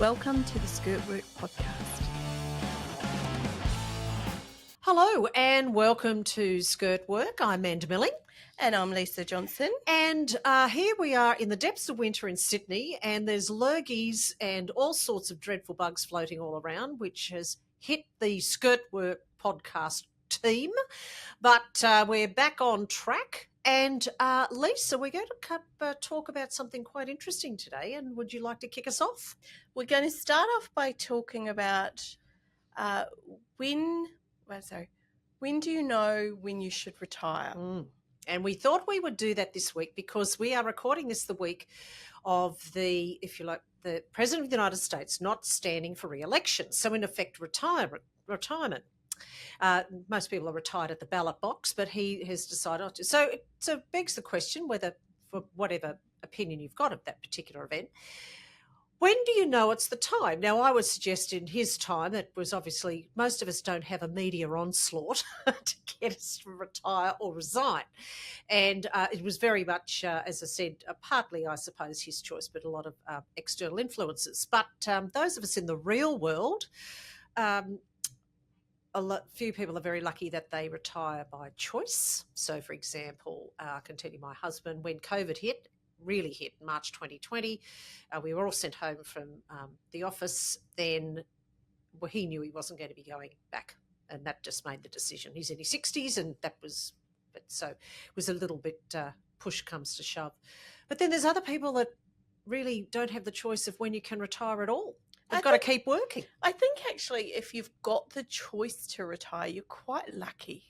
Welcome to the SkirtWork Podcast. Hello and welcome to SkirtWork. I'm Manda. And I'm Lisa Johnson. And here we are in the depths of winter in Sydney, and there's lurgies and all sorts of dreadful bugs floating all around, which has hit the SkirtWork podcast team. But we're back on track. And Lisa, we're going to talk about something quite interesting today. And would you like to kick us off? We're going to start off by talking about when do you know when you should retire? And we thought we would do that this week because we are recording this the week of the President of the United States not standing for re-election. So in effect, retirement. Most people are retired at the ballot box, but he has decided not to. So it begs the question whether, for whatever opinion you've got of that particular event, when do you know it's the time? Now, I would suggest in his time, it was obviously most of us don't have a media onslaught to get us to retire or resign. And it was very much, as I said, partly, I suppose, his choice, but a lot of external influences. But those of us in the real world, few people are very lucky that they retire by choice. So, for example, I can tell you my husband, when COVID really hit March 2020, we were all sent home from the office. Then he knew he wasn't going to be going back, and that just made the decision. He's in his 60s, and that was, so it was a little bit push comes to shove. But then there's other people that really don't have the choice of when you can retire at all. You've got to keep working. I think actually if you've got the choice to retire, you're quite lucky.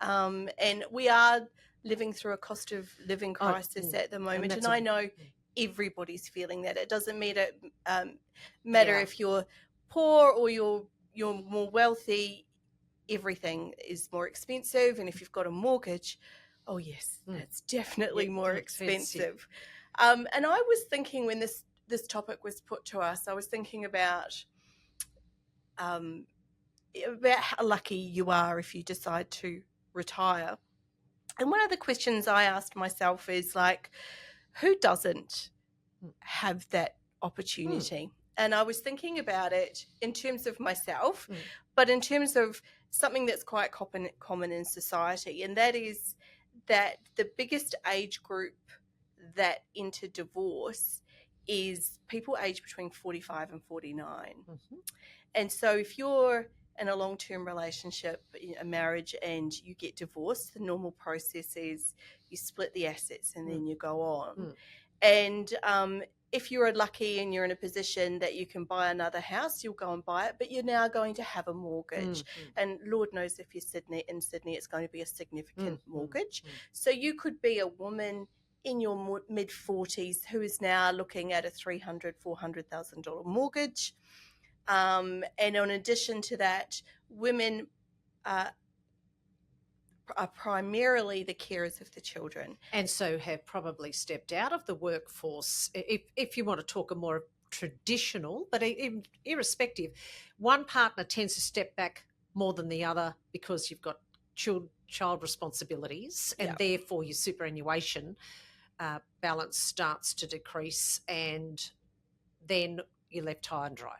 And we are living through a cost of living crisis at the moment. And I know everybody's feeling that. It doesn't matter if you're poor or you're more wealthy. Everything is more expensive. And if you've got a mortgage, oh yes, that's definitely more expensive. And I was thinking when this topic was put to us, I was thinking about how lucky you are if you decide to retire. And one of the questions I asked myself is like, who doesn't have that opportunity? And I was thinking about it in terms of myself, but in terms of something that's quite common in society, and that is that the biggest age group that enter divorce is people aged between 45 and 49. And so if you're in a long-term relationship, a marriage, and you get divorced, the normal process is you split the assets and then you go on. And if you're lucky and you're in a position that you can buy another house, you'll go and buy it, but you're now going to have a mortgage. And Lord knows if you're in Sydney, it's going to be a significant mortgage. So you could be a woman in your mid-40s who is now looking at a $300,000, $400,000 mortgage. And in addition to that, women are primarily the carers of the children. And so have probably stepped out of the workforce. If you want to talk a more traditional, but irrespective, one partner tends to step back more than the other because you've got child responsibilities, and therefore your superannuation balance starts to decrease, and then you're left high and dry.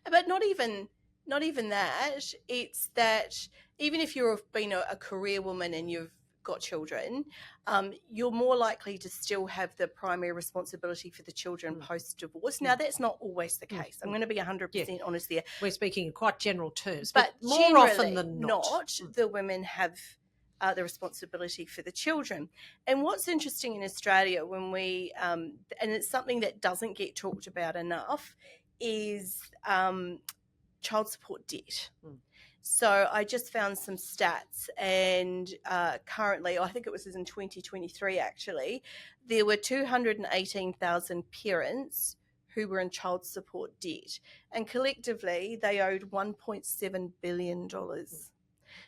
But not even that. It's that even if you've been a career woman and you've got children, you're more likely to still have the primary responsibility for the children post-divorce. Now, that's not always the case. I'm going to be 100% honest there. We're speaking in quite general terms, but more often than not, the women have the responsibility for the children. And what's interesting in Australia when we, and it's something that doesn't get talked about enough, is child support debt. So I just found some stats, and currently, I think it was in 2023 actually, there were 218,000 parents who were in child support debt, and collectively they owed $1.7 billion.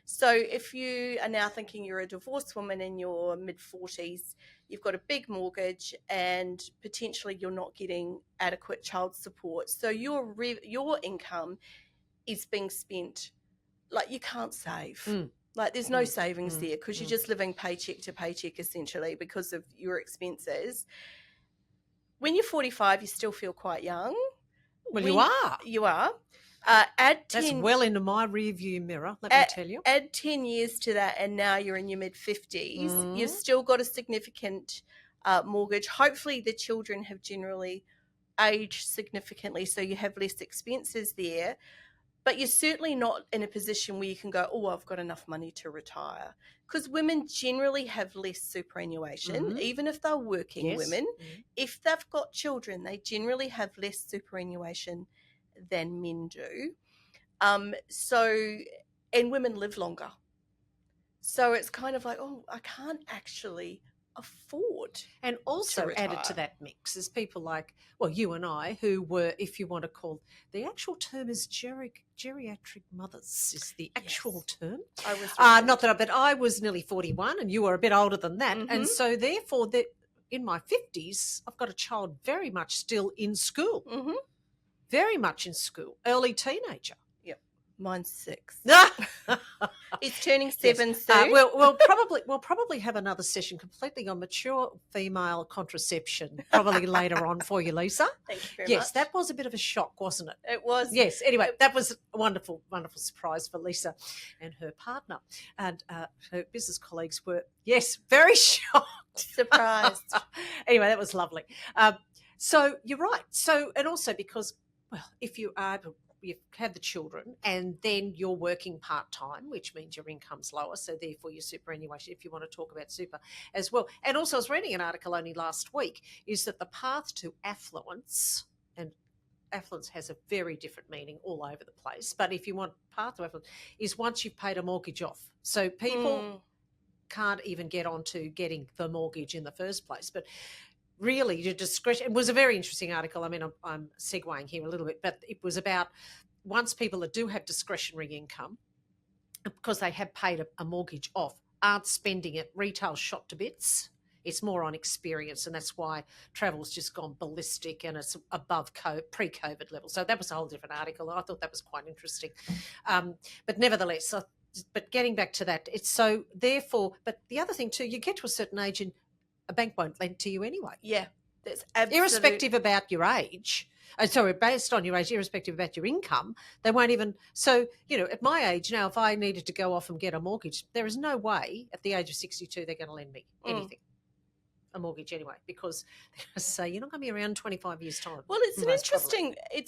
So if you are now thinking you're a divorced woman in your mid-40s, you've got a big mortgage and potentially you're not getting adequate child support. So your income is being spent like you can't save. Like there's no savings there because you're just living paycheck to paycheck essentially because of your expenses. When you're 45, you still feel quite young. Well, you are. You are. Add 10, that's well into my rear view mirror, let me tell you. Add 10 years to that, and now you're in your mid-50s. You've still got a significant mortgage. Hopefully the children have generally aged significantly, so you have less expenses there. But you're certainly not in a position where you can go, oh, I've got enough money to retire. Because women generally have less superannuation, even if they're working women. If they've got children, they generally have less superannuation than men do. And women live longer. So it's kind of like, oh, I can't actually afford. And also added to that mix is people like, well, you and I, who were, if you want to call, the actual term is geriatric mothers is the actual term. I was but I was nearly 41 and you were a bit older than that. And so therefore in my 50s, I've got a child very much still in school. Very much in school, early teenager. Yep, mine's 6. He's turning 7 soon. We'll probably have another session completely on mature female contraception probably later on for you, Lisa. Thank you very much. Yes, that was a bit of a shock, wasn't it? It was. Yes. Anyway, that was a wonderful, wonderful surprise for Lisa and her partner, and her business colleagues were very shocked, surprised. Anyway, that was lovely. So you're right. So and also because. Well, if you've had the children and then you're working part-time, which means your income's lower, so therefore your superannuation, if you want to talk about super as well. And also I was reading an article only last week, is that the path to affluence, and affluence has a very different meaning all over the place, but if you want path to affluence, is once you've paid a mortgage off. So people can't even get onto getting the mortgage in the first place. But really, your discretion. It was a very interesting article. I mean, I'm segueing here a little bit, but it was about once people that do have discretionary income, because they have paid a mortgage off, aren't spending it, retail shot to bits. It's more on experience, and that's why travel's just gone ballistic and it's above pre-COVID levels. So that was a whole different article. I thought that was quite interesting. But nevertheless, but getting back to that, it's so therefore, but the other thing too, you get to a certain age and a bank won't lend to you anyway. Yeah, that's absolutely. Irrespective about your age, based on your age, irrespective about your income, they won't even. So, at my age now, if I needed to go off and get a mortgage, there is no way at the age of 62 they're going to lend me anything. A mortgage anyway, because they're going to say you're not going to be around 25 years' time. Well, it's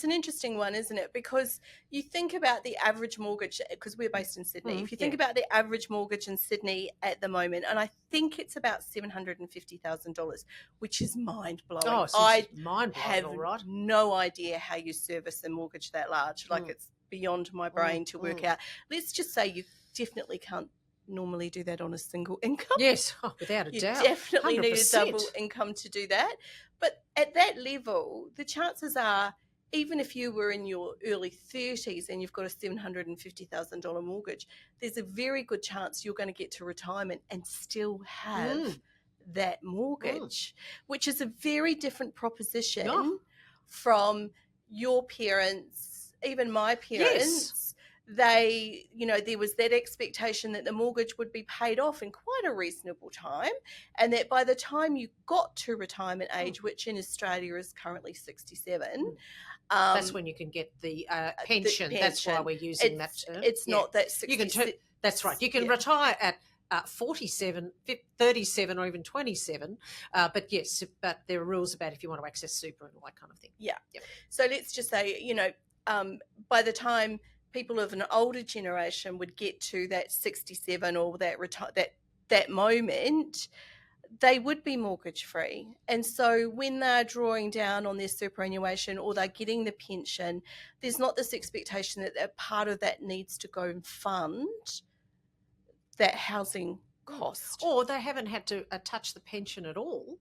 an interesting one, isn't it? Because you think about the average mortgage, because we're based in Sydney. If you think about the average mortgage in Sydney at the moment, and I think it's about $750,000, which is mind blowing. Oh, I have no idea how you service a mortgage that large. Like it's beyond my brain to work out. Let's just say you definitely can't normally do that on a single income. Yes, without a doubt. You definitely 100%. need a double income to do that. But at that level, the chances are, even if you were in your early 30s and you've got a $750,000 mortgage, there's a very good chance you're going to get to retirement and still have that mortgage, which is a very different proposition from your parents, even my parents. Yes. They, there was that expectation that the mortgage would be paid off in quite a reasonable time, and that by the time you got to retirement age, which in Australia is currently 67, that's when you can get the pension. That's why we're using that term. It's not that 67. That's right. You can retire at 47, 37 or even 27. But there are rules about if you want to access super and all that kind of thing. Yeah. Yep. So let's just say, by the time people of an older generation would get to that 67 or that moment, they would be mortgage free. And so when they're drawing down on their superannuation or they're getting the pension, there's not this expectation that a part of that needs to go and fund that housing cost. Or they haven't had to touch the pension at all.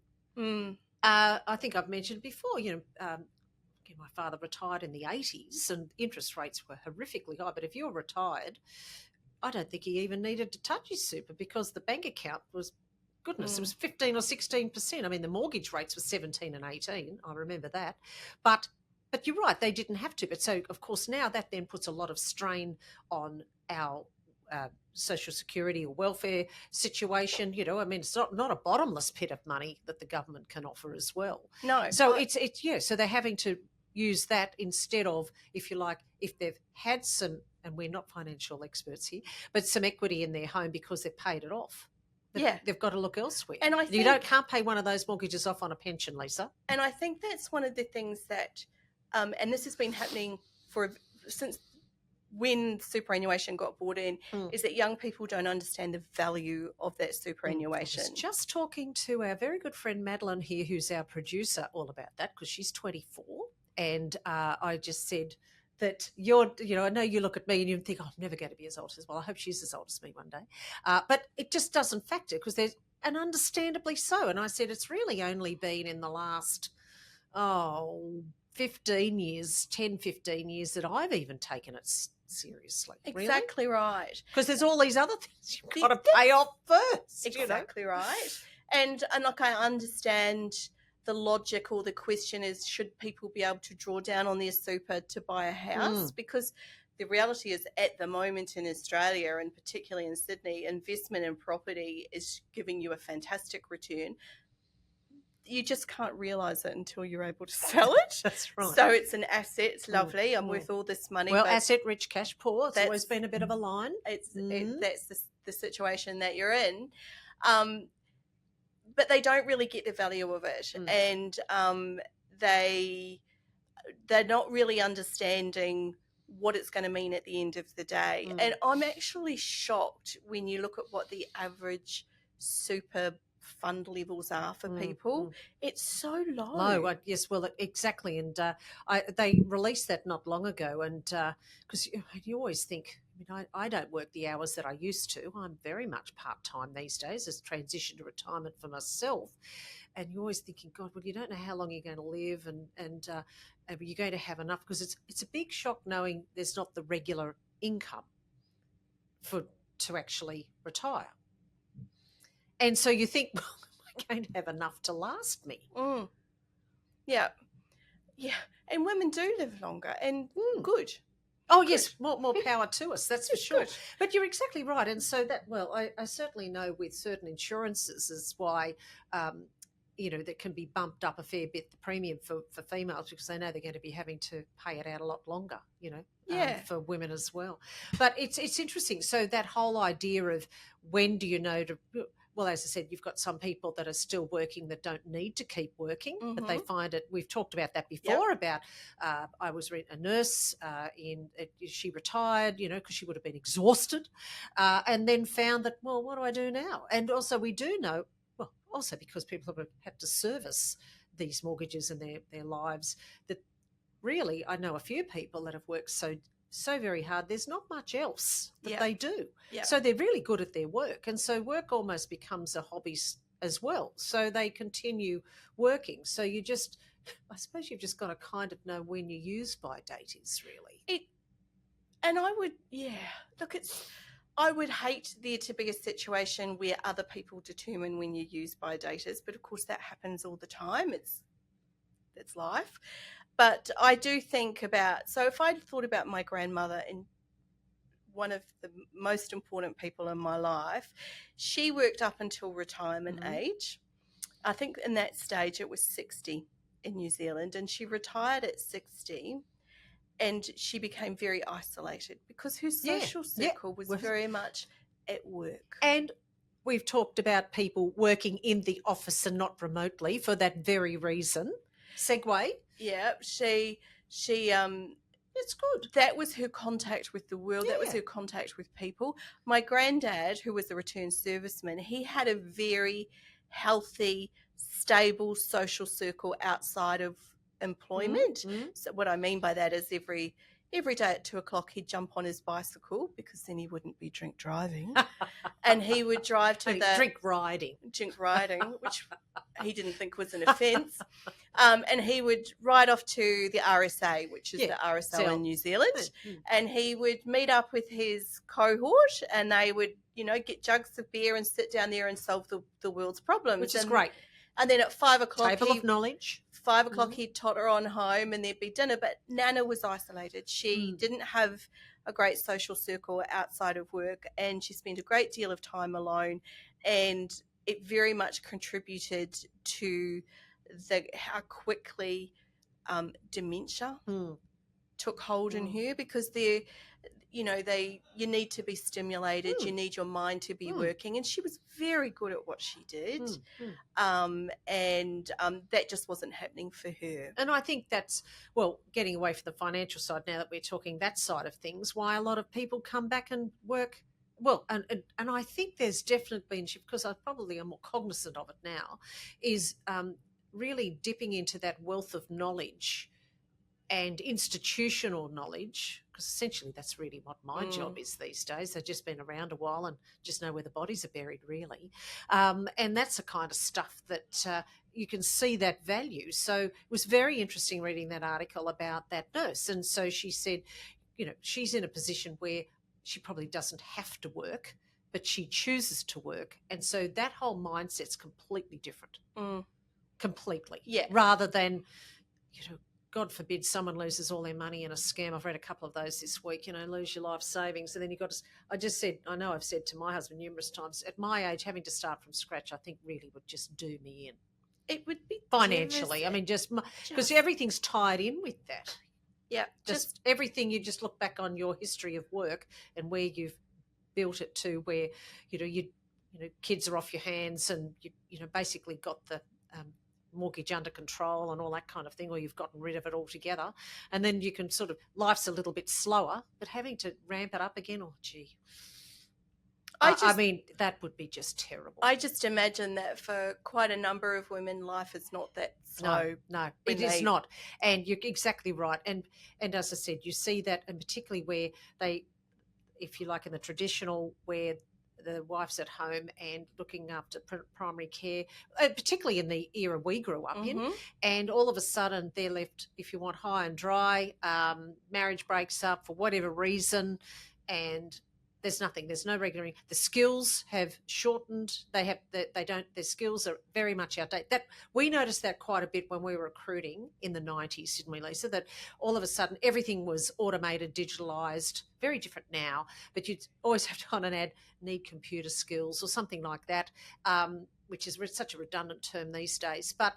I think I've mentioned before, my father retired in the 80s and interest rates were horrifically high. But if you're retired, I don't think he even needed to touch his super because the bank account was, it was 15 or 16%. I mean, the mortgage rates were 17 and 18. I remember that. But you're right, they didn't have to. But so, of course, now that then puts a lot of strain on our social security or welfare situation. I mean, it's not a bottomless pit of money that the government can offer as well. No. So it's so they're having to use that instead of, if you like, if they've had some, and we're not financial experts here, but some equity in their home because they've paid it off. They've got to look elsewhere. And can't pay one of those mortgages off on a pension, Lisa. And I think that's one of the things that, and this has been happening since when superannuation got brought in, is that young people don't understand the value of that superannuation. I was just talking to our very good friend Madeline here, who's our producer, all about that, because she's 24. And I just said that I know you look at me and you think, I'm never going to be as old as, well, I hope she's as old as me one day. But it just doesn't factor, because there's, and understandably so. And I said, it's really only been in the last, 15 years that I've even taken it seriously. Exactly right. Because there's all these other things you've got to pay off first. Exactly right. And like, I understand the logic, or the question is, should people be able to draw down on their super to buy a house? Because the reality is, at the moment in Australia, and particularly in Sydney, investment in property is giving you a fantastic return. You just can't realise it until you're able to sell it. That's right. So it's an asset. It's lovely. I'm worth all this money. Well, asset rich, cash poor. It's always been a bit of a line. That's the situation that you're in. But they don't really get the value of it. And they're not really understanding what it's going to mean at the end of the day. And I'm actually shocked when you look at what the average super fund levels are for people. It's so low. Yes, well, exactly. And they released that not long ago, and because you always think, I don't work the hours that I used to. I'm very much part-time these days as transition to retirement for myself. And you're always thinking, God, well, you don't know how long you're going to live, and you're going to have enough, because it's a big shock knowing there's not the regular income to actually retire. And so you think, well, am I going to have enough to last me? Yeah. And women do live longer, and good. Oh, yes, more power to us, that's for sure. Good. But you're exactly right. And so that, well, I certainly know with certain insurances is why, that can be bumped up a fair bit, the premium for females, because they know they're going to be having to pay it out a lot longer, for women as well. But it's interesting. So that whole idea of when do you know to... Well, as I said, you've got some people that are still working that don't need to keep working, but they find it. We've talked about that before. About I was a nurse she retired, because she would have been exhausted, and then found that, well, what do I do now? And also we do know, well, also because people have had to service these mortgages in their lives, that really I know a few people that have worked so very hard, there's not much else that they do. So they're really good at their work, and so work almost becomes a hobby as well, so they continue working. So I suppose you've just got to kind of know when your use-by date is, really. I would hate there to be a situation where other people determine when your use-by date is, but of course that happens all the time. It's life. But I do think about, so if I'd thought about my grandmother, and one of the most important people in my life, she worked up until retirement age. I think in that stage it was 60 in New Zealand, and she retired at 60, and she became very isolated because her social circle was very much at work. And we've talked about people working in the office and not remotely for that very reason. Segue. Yeah, she it's good. That was her contact with the world. That was her contact with people. My granddad, who was a returned serviceman, he had a very healthy, stable social circle outside of employment. So what I mean by that is every day at 2:00 he'd jump on his bicycle, because then he wouldn't be drink driving, and he would drive to drink riding, which he didn't think was an offence, and he would ride off to the RSA, which is the RSL in New Zealand, and he would meet up with his cohort, and they would get jugs of beer and sit down there and solve the world's problems, which is great. And then at 5:00, table of knowledge. 5:00 he'd totter on home, and there'd be dinner. But Nana was isolated. She didn't have a great social circle outside of work, and she spent a great deal of time alone. And it very much contributed to how quickly dementia took hold in her, because you need to be stimulated, you need your mind to be working, and she was very good at what she did, and that just wasn't happening for her. And I think that's, well, getting away from the financial side now that we're talking that side of things, why a lot of people come back and work. Well, and I think there's definitely been, because I probably am more cognizant of it now, is really dipping into that wealth of knowledge and institutional knowledge, because essentially that's really what my job is these days. They've just been around a while and just know where the bodies are buried, really. And that's the kind of stuff that you can see that value. So it was very interesting reading that article about that nurse. And so she said, she's in a position where she probably doesn't have to work, but she chooses to work. And so that whole mindset's completely different. Completely. Yeah. Rather than, God forbid someone loses all their money in a scam. I've read a couple of those this week, lose your life savings. And then I know I've said to my husband numerous times, at my age, having to start from scratch, I think really would just do me in. It would be financially. I mean, just because everything's tied in with that. Yeah. Just everything, you just look back on your history of work and where you've built it to, where, kids are off your hands and you basically got the mortgage under control and all that kind of thing, or you've gotten rid of it altogether, and then you can life's a little bit slower, but having to ramp it up again, I mean, that would be just terrible. I just imagine that for quite a number of women, life is not that slow. No, it is not. And you're exactly right. And as I said, you see that, and particularly where they, if you like, in the traditional, where the wife's at home and looking after primary care, particularly in the era we grew up in, and all of a sudden they're left, if you want, high and dry. Marriage breaks up for whatever reason, and there's no regular. The skills have shortened. Their skills are very much outdated. That we noticed that quite a bit when we were recruiting in the 90s, didn't we, Lisa? That all of a sudden everything was automated, digitalised, very different now. But you'd always have to on an ad need computer skills or something like that, which is such a redundant term these days. But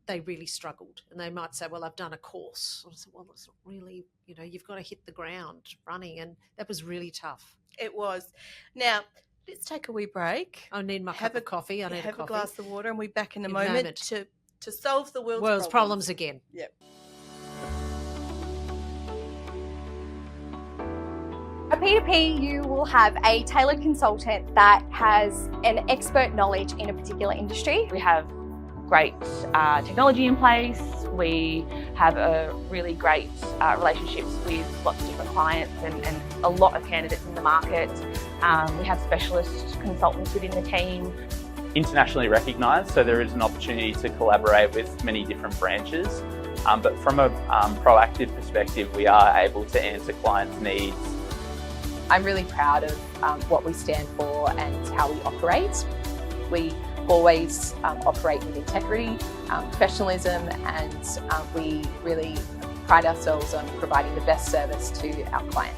they really struggled, and they might say, well, I've done a course. I said, well, it's not really, you've got to hit the ground running, and that was really tough. It was. Now, let's take a wee break. I need my cup of coffee. I need have a coffee. A glass of water, and we'll be back in a moment to solve the world's problems again. Yep. At P2P, you will have a tailored consultant that has an expert knowledge in a particular industry. We have great technology in place. We have a really great relationships with lots of different clients and a lot of candidates in the market. We have specialist consultants within the team. Internationally recognised, so there is an opportunity to collaborate with many different branches. But from a proactive perspective, we are able to answer clients' needs. I'm really proud of what we stand for and how we operate. We always operate with integrity, professionalism, and we really pride ourselves on providing the best service to our client.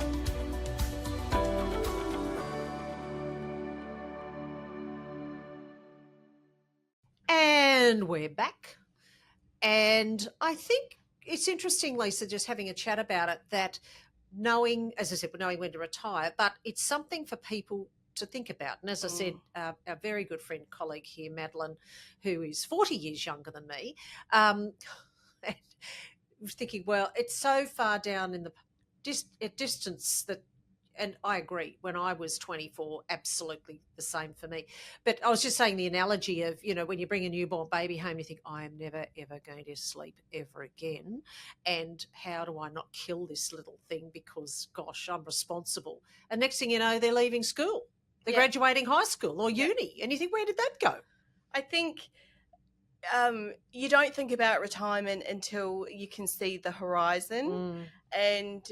And we're back. And I think it's interesting, Lisa, just having a chat about it, that knowing, as I said, knowing when to retire, but it's something for people to think about. And as I said, our very good friend, colleague here, Madeline, who is 40 years younger than me, was thinking, well, it's so far down in the distance that, and I agree, when I was 24, absolutely the same for me. But I was just saying the analogy of, when you bring a newborn baby home, you think, I am never, ever going to sleep ever again. And how do I not kill this little thing because, gosh, I'm responsible. And next thing you know, they're leaving school. They're graduating high school or uni. And you think, where did that go? I think you don't think about retirement until you can see the horizon. And,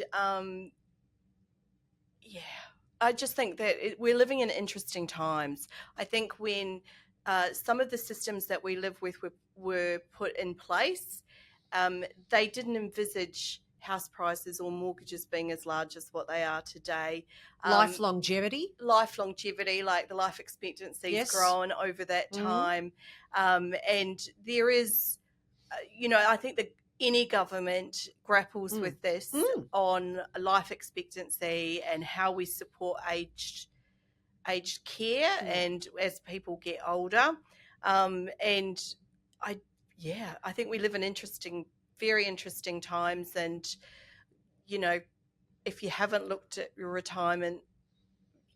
I just think that we're living in interesting times. I think when some of the systems that we live with were put in place, they didn't envisage house prices or mortgages being as large as what they are today. Life longevity, like the life expectancy has grown over that time. And there is, I think any government grapples with this on life expectancy and how we support aged care and as people get older. And I think we live in very interesting times. And, you know, if you haven't looked at your retirement,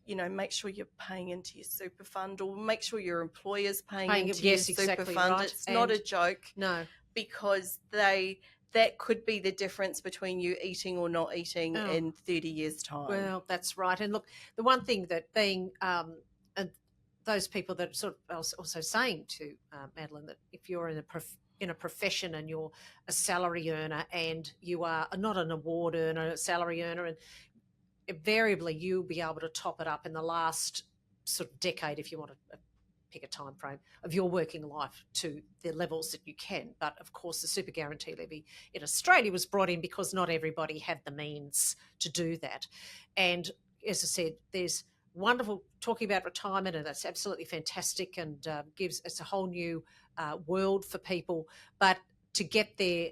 you know, make sure you're paying into your super fund, or make sure your employer's paying into your super fund. Right. It's not a joke. No. Because that could be the difference between you eating or not eating in 30 years' time. Well, that's right. And look, the one thing that being and those people that sort of, I was also saying to Madeline, that if you're in a profession and you're a salary earner and you are not an award earner, a salary earner, and invariably you'll be able to top it up in the last sort of decade, if you want to pick a time frame of your working life, to the levels that you can. But of course, the super guarantee levy in Australia was brought in because not everybody had the means to do that. And as I said, there's wonderful talking about retirement, and that's absolutely fantastic, and it's a whole new world for people. But to get there,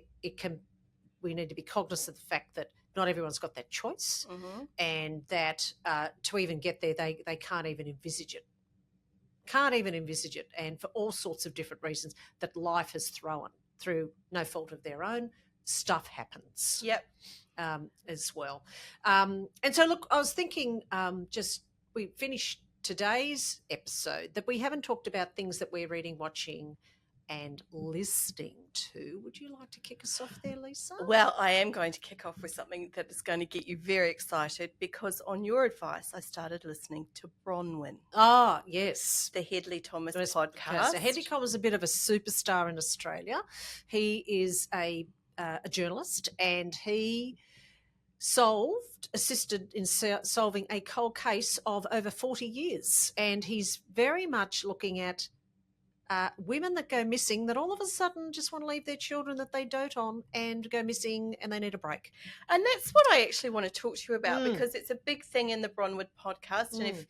we need to be cognizant of the fact that not everyone's got that choice, and that to even get there, they can't even envisage it. And for all sorts of different reasons that life has thrown through no fault of their own, stuff happens. Yep. As well. And so, look, I was thinking, we finished today's episode, that we haven't talked about things that we're reading, watching, and listening to. Would you like to kick us off there, Lisa? Well, I am going to kick off with something that is going to get you very excited, because on your advice, I started listening to Bronwyn. Oh, yes. The Hedley Thomas podcast. So Hedley Thomas is a bit of a superstar in Australia. He is a journalist, and he assisted in solving a cold case of over 40 years. And he's very much looking at women that go missing, that all of a sudden just want to leave their children that they dote on and go missing, and they need a break. And that's what I actually want to talk to you about, because it's a big thing in the Bronwyn podcast. And if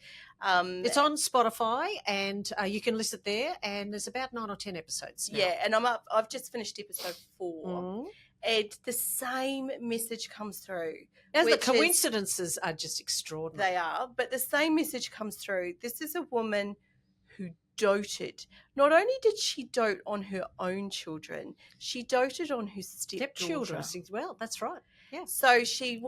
it's on Spotify, and you can listen there, and there's about 9 or 10 episodes now. Yeah, and I've just finished episode 4. And the same message comes through. As the coincidences are just extraordinary. They are, but the same message comes through. This is a woman who doted. Not only did she dote on her own children, she doted on her stepchildren as well. That's right. Yeah. So she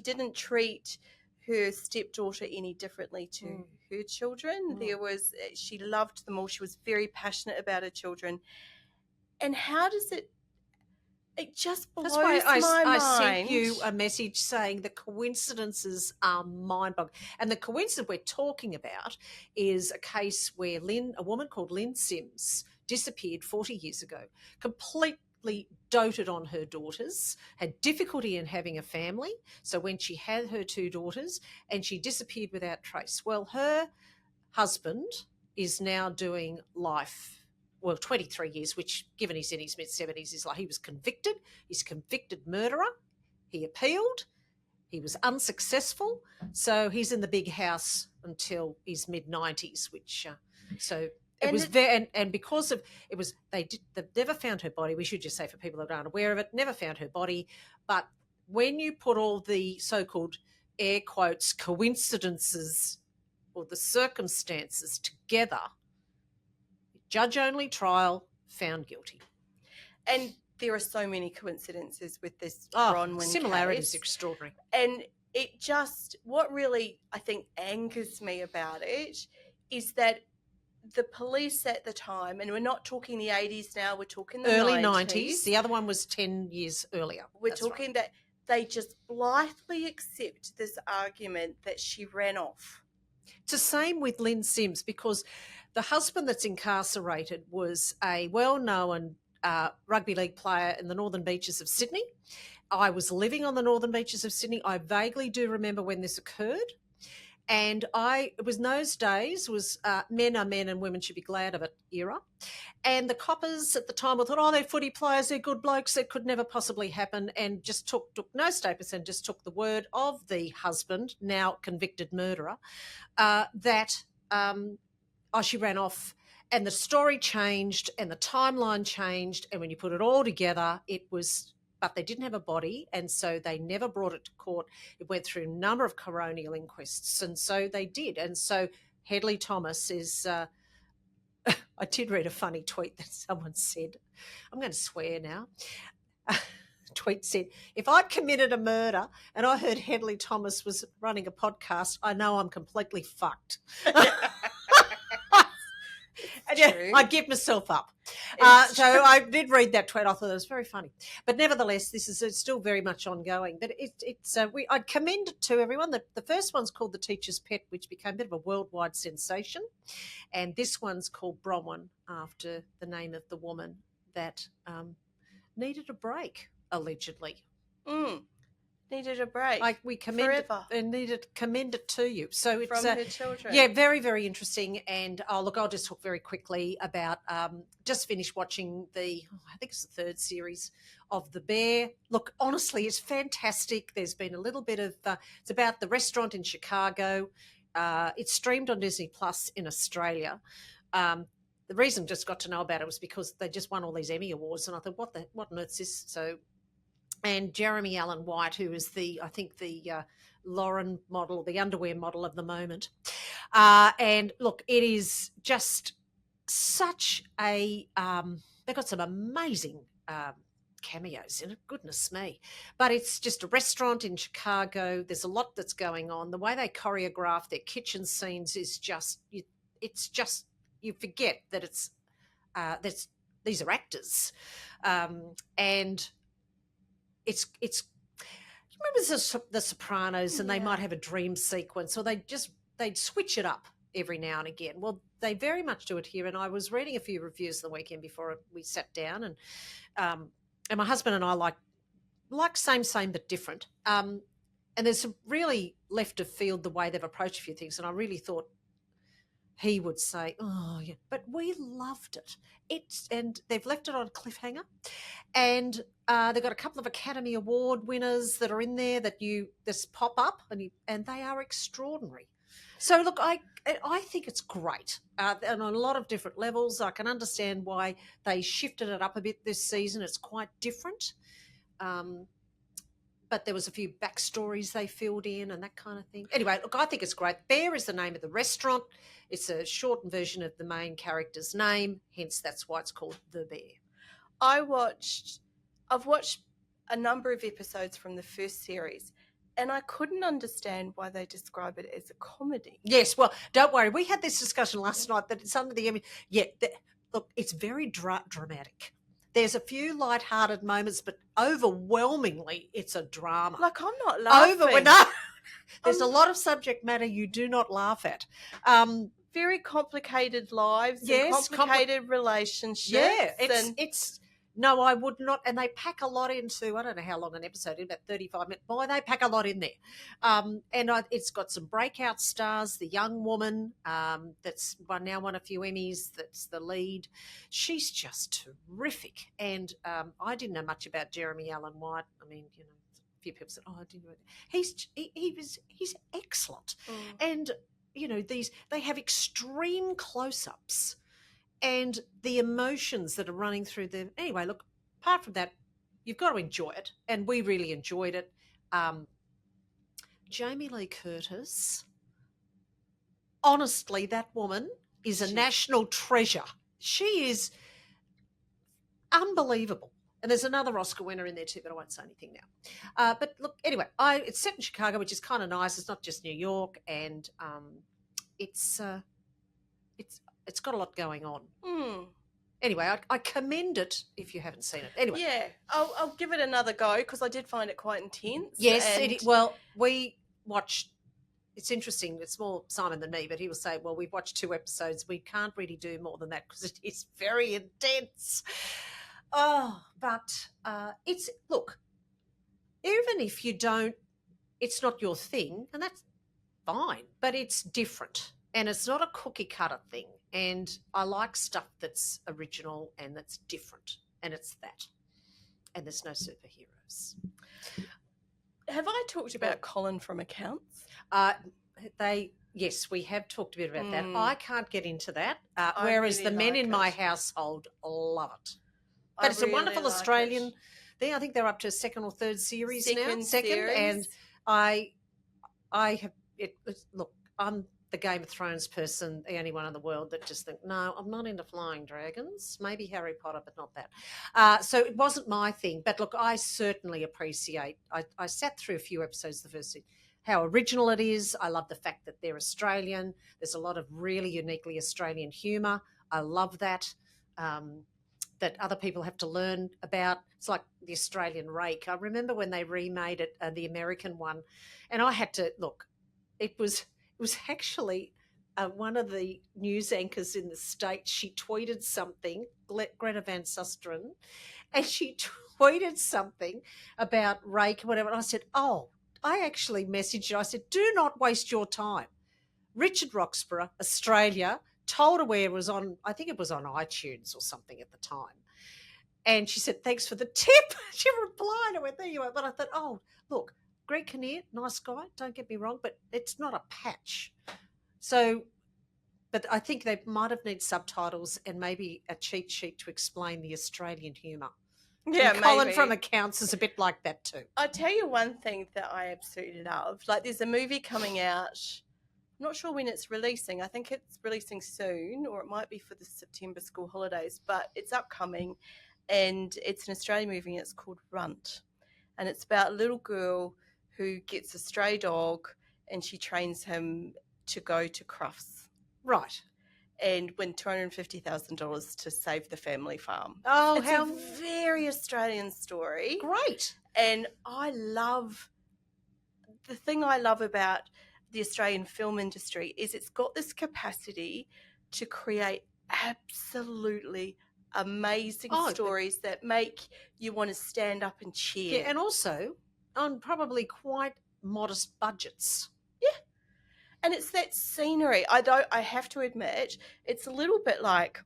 didn't treat her stepdaughter any differently to her children. She loved them all. She was very passionate about her children. And how does it just blows my mind. I sent you a message saying the coincidences are mind-boggling. And the coincidence we're talking about is a case where a woman called Lynn Sims disappeared 40 years ago, completely doted on her daughters, had difficulty in having a family. So when she had her 2 daughters, and she disappeared without trace. Well, her husband is now doing life. 23 years, which, given he's in his mid-70s, is like he was convicted. He's a convicted murderer. He appealed. He was unsuccessful. So he's in the big house until his mid-90s, which because of it was they never found her body. We should just say, for people that aren't aware of it, never found her body. But when you put all the so-called air quotes coincidences or the circumstances together, judge-only trial, found guilty. And there are so many coincidences with this Bronwyn similarities case. Extraordinary. And what really, I think, angers me about it is that the police at the time, and we're not talking the 80s now, we're talking the early 90s. The other one was 10 years earlier. We're talking that they just blithely accept this argument that she ran off. It's the same with Lynn Sims, because the husband that's incarcerated was a well-known rugby league player in the Northern Beaches of Sydney. I was living on the Northern Beaches of Sydney. I vaguely do remember when this occurred. And it was in those days, men are men and women should be glad of it era. And the coppers at the time thought, they're footy players, they're good blokes, that could never possibly happen, and just took no statements and just took the word of the husband, now convicted murderer, that she ran off. and the story changed and the timeline changed. And when you put it all together, but they didn't have a body. And so they never brought it to court. It went through a number of coronial inquests. And so they did. And so Hedley Thomas is, I did read a funny tweet that someone said, I'm going to swear now. Tweet said, if I'd committed a murder and I heard Hedley Thomas was running a podcast, I know I'm completely fucked. I'd give myself up. So I did read that tweet. I thought it was very funny. But nevertheless, it's still very much ongoing. But I'd commend it to everyone. The first one's called The Teacher's Pet, which became a bit of a worldwide sensation. And this one's called Bronwyn, after the name of the woman that needed a break, allegedly. Needed a break. We commend it and commend it to you. So it's from her children. Yeah, very, very interesting. And I'll just talk very quickly about just finished watching I think it's the third series of The Bear. Look, honestly, it's fantastic. There's been a little bit of it's about the restaurant in Chicago. It's streamed on Disney Plus in Australia. The reason I just got to know about it was because they just won all these Emmy Awards, and I thought, what on earth is this? So. And Jeremy Allen White, who is the Lauren model, the underwear model of the moment. And look, it is just such a they've got some amazing cameos in it, goodness me. But it's just a restaurant in Chicago. There's a lot that's going on. The way they choreograph their kitchen scenes is just you forget that these are actors. And it's remember the Sopranos, and they might have a dream sequence, or they'd switch it up every now and again. Well, they very much do it here. And I was reading a few reviews the weekend before we sat down, and my husband and I like same but different. And there's some really left of field the way they've approached a few things, and I really thought he would say, oh, yeah, but we loved it. And they've left it on a cliffhanger, and they've got a couple of Academy Award winners that are in there that just pop up, and they are extraordinary. So look, I think it's great, and on a lot of different levels. I can understand why they shifted it up a bit this season. It's quite different. But there was a few backstories they filled in and that kind of thing. Anyway, look, I think it's great. Bear is the name of the restaurant. It's a shortened version of the main character's name, hence that's why it's called The Bear. I've watched a number of episodes from the first series, and I couldn't understand why they describe it as a comedy. Yes, well, don't worry. We had this discussion last night that it's under the Emmy. Yeah, look, it's very dramatic. There's a few light-hearted moments, but overwhelmingly it's a drama. Like, I'm not laughing. There's a lot of subject matter you do not laugh at. Very complicated lives, yes, and complicated relationships. Yeah, it's no, I would not. And they pack a lot into, I don't know how long an episode is, about 35 minutes. Boy, they pack a lot in there. It's got some breakout stars. The young woman that's now won a few Emmys, that's the lead. She's just terrific. And I didn't know much about Jeremy Allen White. I mean, a few people said, oh, I didn't know. He's excellent. And, they have extreme close-ups. And the emotions that are running through them. Anyway, look, apart from that, you've got to enjoy it. And we really enjoyed it. Jamie Lee Curtis, honestly, that woman is a national treasure. She is unbelievable. And there's another Oscar winner in there too, but I won't say anything now. But look, anyway, it's set in Chicago, which is kind of nice. It's not just New York. And it's got a lot going on. Anyway, I commend it if you haven't seen it. Anyway. Yeah, I'll give it another go because I did find it quite intense. Yes, we watched, it's interesting, it's more Simon than me, but he will say, well, we've watched 2 episodes. We can't really do more than that because it is very intense. Oh, but look, even if you don't, it's not your thing, and that's fine, but it's different. And it's not a cookie cutter thing. And I like stuff that's original and that's different. And it's that. And there's no superheroes. Have I talked about Colin from Accounts? Yes, we have talked a bit about that. I can't get into that, I whereas really the men like in my it. household love it. I But it's a really wonderful like Australian it. thing. I think they're up to a second or third series now. Second Second, and series. I have it. Look, I'm the Game of Thrones person, the only one in the world that just think, no, I'm not into flying dragons. Maybe Harry Potter, but not that. So it wasn't my thing. But look, I certainly appreciate. I sat through a few episodes of the first season. How original it is. I love the fact that they're Australian. There's a lot of really uniquely Australian humour. I love that. That other people have to learn about. It's like the Australian rake. I remember when they remade it, the American one, and I had to look. It was actually one of the news anchors in the States. She tweeted something, Greta Van Susteren, and she tweeted something about rake or whatever. And I said, oh, I actually messaged her. I said, do not waste your time. Richard Roxburgh, Australia, told her where it was on, I think it was on iTunes or something at the time. And she said, thanks for the tip. She replied, I went, there you are. But I thought, oh, look, Greg Kinnear, nice guy, don't get me wrong, but it's not a patch. So, but I think they might have needed subtitles and maybe a cheat sheet to explain the Australian humour. Yeah, and Colin maybe. from Accounts is a bit like that too. I'll tell you one thing that I absolutely love. Like, there's a movie coming out. I'm not sure when it's releasing. I think it's releasing soon, or it might be for the September school holidays, but it's upcoming, and it's an Australian movie, and it's called Runt. And it's about a little girl who gets a stray dog, and she trains him to go to Crufts. Right. And win $250,000 to save the family farm. Oh, it's a very Australian story. Great. And the thing I love about the Australian film industry is it's got this capacity to create absolutely amazing stories that make you want to stand up and cheer. Yeah, and also on probably quite modest budgets. Yeah. And it's that scenery. I have to admit, it's a little bit like,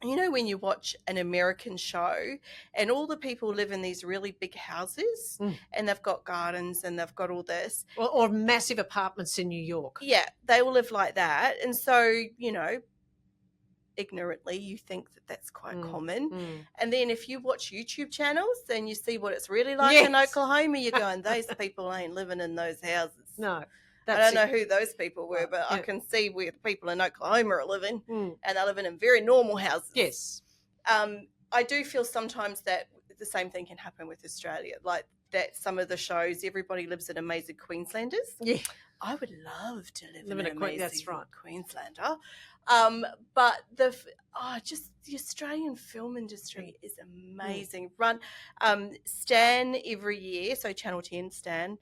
you know, when you watch an American show and all the people live in these really big houses and they've got gardens and they've got all this. Or massive apartments in New York. Yeah, they all live like that. And so, you know, ignorantly, you think that that's quite common. And then if you watch YouTube channels and you see what it's really like in Oklahoma, you're going, those people ain't living in those houses. No. I don't know who those people were, but I can see where the people in Oklahoma are living, and they're living in very normal houses. Yes. I do feel sometimes that the same thing can happen with Australia, like that some of the shows, everybody lives in amazing Queenslanders. Yeah. I would love to live in an amazing Queenslander. But just the Australian film industry is amazing. Stan every year, so Channel 10 Stan,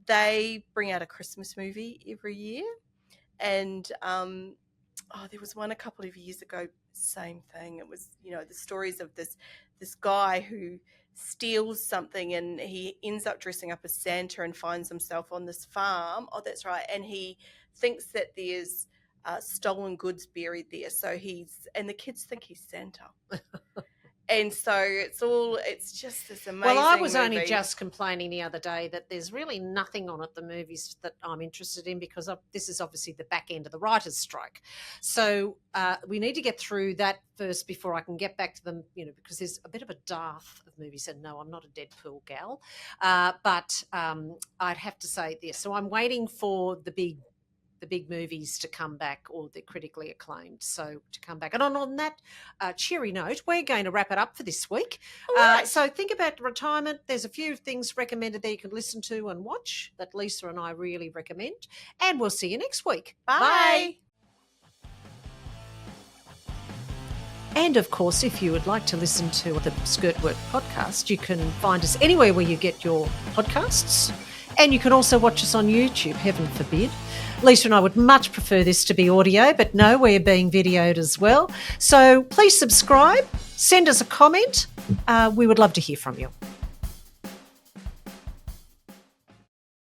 they bring out a Christmas movie every year. And there was one a couple of years ago, same thing. It was, you know, the stories of this guy who steals something and he ends up dressing up as Santa and finds himself on this farm. Oh, that's right. And he thinks that there's stolen goods buried there. So and the kids think he's Santa. And so it's just this amazing Well, I was movie. only just complaining the other day that there's really nothing on at the movies that I'm interested in because this is obviously the back end of the writer's strike. So we need to get through that first before I can get back to them, you know, because there's a bit of a dearth of movies. And no, I'm not a Deadpool gal. But I'd have to say this. So I'm waiting for the big movies to come back, or the critically acclaimed, so to come back. And on that cheery note, we're going to wrap it up for this week. Right. So think about retirement. There's a few things recommended there you can listen to and watch that Lisa and I really recommend. And we'll see you next week. Bye. And of course, if you would like to listen to the SkirtWork podcast, you can find us anywhere where you get your podcasts. And you can also watch us on YouTube, heaven forbid. Lisa and I would much prefer this to be audio, but no, we're being videoed as well. So please subscribe, send us a comment. We would love to hear from you.